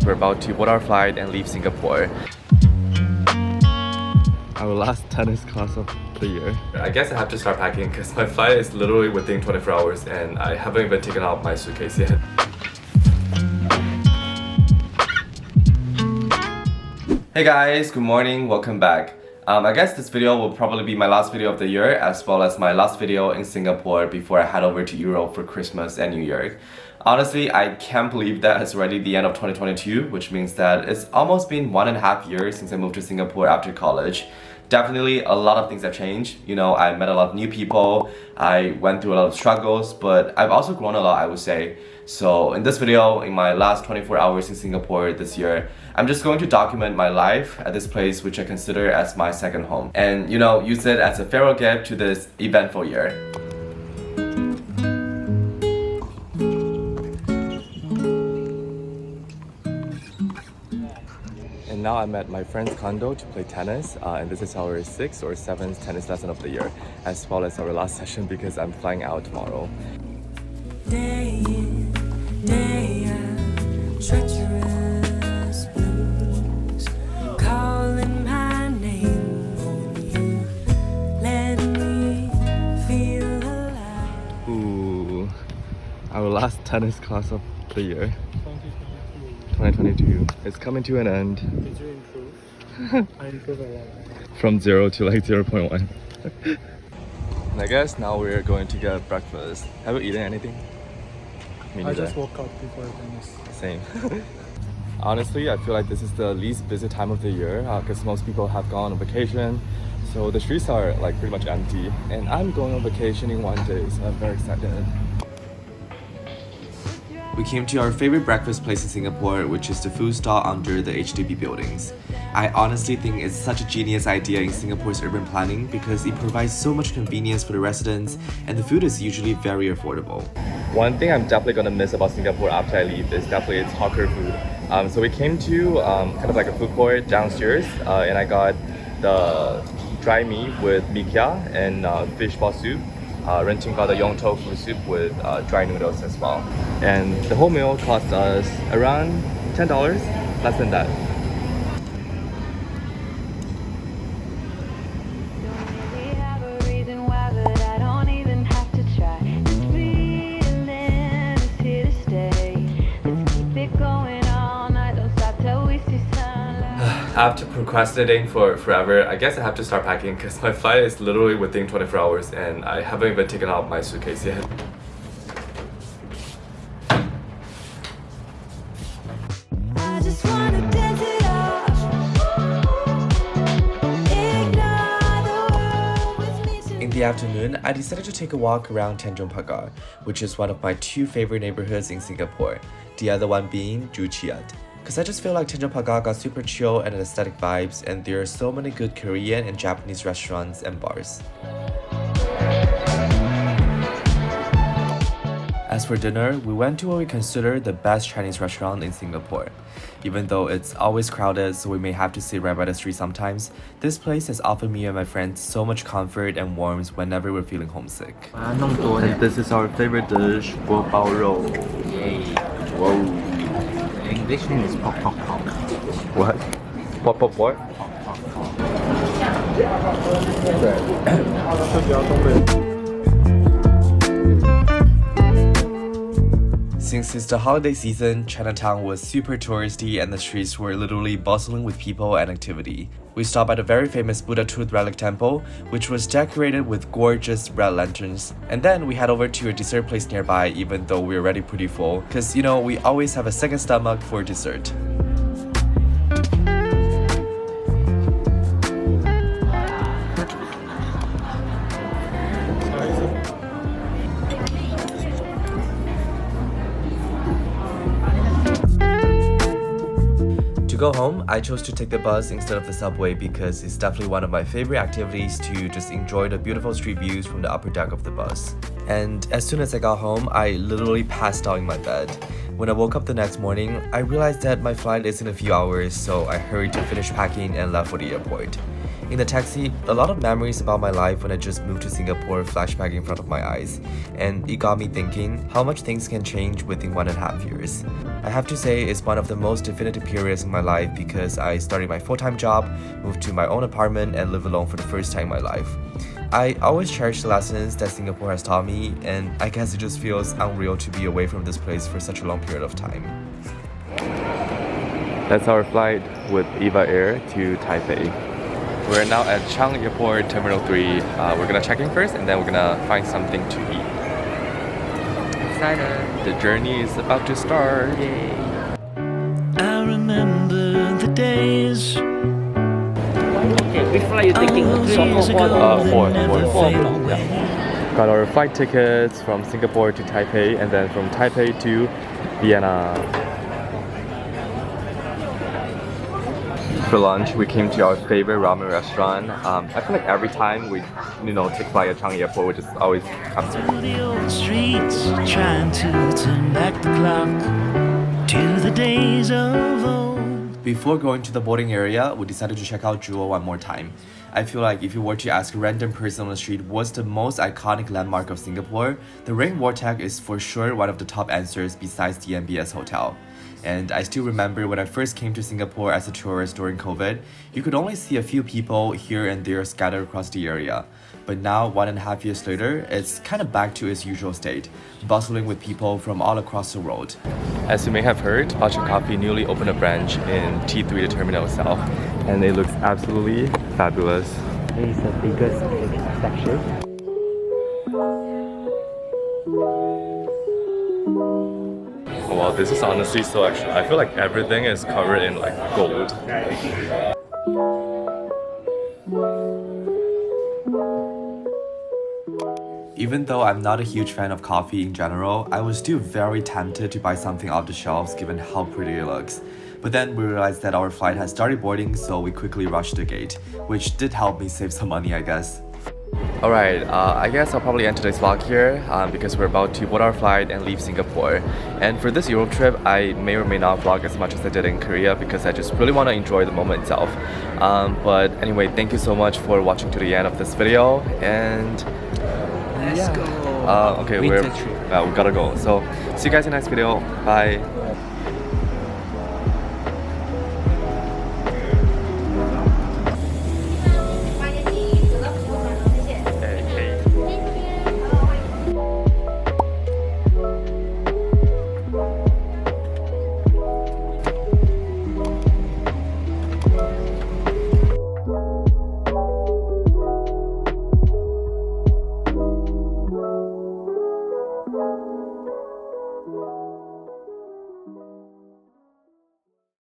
we're about to board our flight and leave Singapore. Our last tennis class of the year. I guess I have to start packing because my flight is literally within 24 hours and I haven't even taken out my suitcase yet. Hey guys, good morning, welcome back. I guess this video will probably be my last video of the year as well as my last video in Singapore before I head over to Europe for Christmas and New Year. Honestly, I can't believe that it's already the end of 2022, which means that it's almost been 1.5 years since I moved to Singapore after college. Definitely a lot of things have changed. You know, I met a lot of new people, I went through a lot of struggles, but I've also grown a lot, I would say. So in this video, in my last 24 hours in Singapore this year, I'm just going to document my life at this place which I consider as my second home. And you know, use it as a farewell gift to this eventful year. And now I'm at my friend's condo to play tennis, and this is our 6th or 7th tennis lesson of the year, as well as our last session because I'm flying out tomorrow. Day in, day out, treacherous blues, calling my name, only you let me feel alive. Ooh, our last tennis class of the year. 2022. It's coming to an end. Did you improve? I improved a lot. From 0 to like 0.1. And I guess now we're going to get breakfast. Have you eaten anything? Me I neither. just woke up before tennis. Same. Honestly, I feel like this is the least busy time of the year because most people have gone on vacation. So the streets are like pretty much empty. And I'm going on vacation in 1 day, so I'm very excited. We came to our favorite breakfast place in Singapore, which is the food stall under the HDB buildings. I honestly think it's such a genius idea in Singapore's urban planning because it provides so much convenience for the residents and the food is usually very affordable. One thing I'm definitely gonna miss about Singapore after I leave is definitely its hawker food. So we came to kind of like a food court downstairs and I got the dry meat with mee kia and fish ball soup. Renting got the yong tofu soup with dry noodles as well. And the whole meal cost us around $10, less than that. After procrastinating for forever, I guess I have to start packing because my flight is literally within 24 hours and I haven't even taken out my suitcase yet. I just wanna dance it off. In the afternoon, I decided to take a walk around Tanjong Pagar, which is one of my 2 favorite neighborhoods in Singapore, the other one being Joo Chiat. Because I just feel like Tanjong Pagar got super chill and aesthetic vibes and there are so many good Korean and Japanese restaurants and bars. As for dinner, we went to what we consider the best Chinese restaurant in Singapore. Even though it's always crowded so we may have to sit right by the street sometimes, this place has offered me and my friends so much comfort and warmth whenever we're feeling homesick. And this is our favorite dish, bo bao rou. Yay. Whoa. The English name is pok pok pok. What? What, what, what? Since it's the holiday season, Chinatown was super touristy and the streets were literally bustling with people and activity. We stopped at a very famous Buddha Tooth Relic Temple, which was decorated with gorgeous red lanterns. And then we head over to a dessert place nearby even though we were already pretty full, cause you know, we always have a second stomach for dessert. To go home, I chose to take the bus instead of the subway because it's definitely one of my favorite activities to just enjoy the beautiful street views from the upper deck of the bus. And as soon as I got home, I literally passed out in my bed. When I woke up the next morning, I realized that my flight is in a few hours, so I hurried to finish packing and left for the airport. In the taxi, a lot of memories about my life when I just moved to Singapore flashed back in front of my eyes, and it got me thinking how much things can change within 1.5 years. I have to say it's one of the most definitive periods in my life because I started my full-time job, moved to my own apartment, and live alone for the first time in my life. I always cherish the lessons that Singapore has taught me, and I guess it just feels unreal to be away from this place for such a long period of time. That's our flight with Eva Air to Taipei. We're now at Changi Airport Terminal 3. We're gonna check in first and then we're gonna find something to eat. Excited! The journey is about to start! Yay! I remember the days. Okay, which flight you taking? Four. Yeah. Got our flight tickets from Singapore to Taipei and then from Taipei to Vienna. For lunch, we came to our favorite ramen restaurant. I feel like every time we, take flight at Changi Airport, we just always come here. Through the old streets, trying to turn back the clock to the days of old. Before going to the boarding area, we decided to check out Jewel one more time. I feel like if you were to ask a random person on the street what's the most iconic landmark of Singapore, the Rain Vortex is for sure one of the top answers besides the MBS Hotel. And I still remember when I first came to Singapore as a tourist during COVID, you could only see a few people here and there scattered across the area. But now, 1.5 years later, it's kind of back to its usual state, bustling with people from all across the world. As you may have heard, Butcher Coffee newly opened a branch in T3, the terminal itself, and it looks absolutely fabulous. This is the biggest section. Wow, this is honestly so extra. I feel like everything is covered in like gold. Even though I'm not a huge fan of coffee in general, I was still very tempted to buy something off the shelves given how pretty it looks. But then we realized that our flight had started boarding, so we quickly rushed the gate, which did help me save some money, I guess. Alright, I guess I'll probably end today's vlog here because we're about to board our flight and leave Singapore. And for this Europe trip, I may or may not vlog as much as I did in Korea because I just really want to enjoy the moment itself. But anyway, thank you so much for watching to the end of this video, and Let's go. okay, Winter we trip. gotta go. So see you guys in the next video. Bye.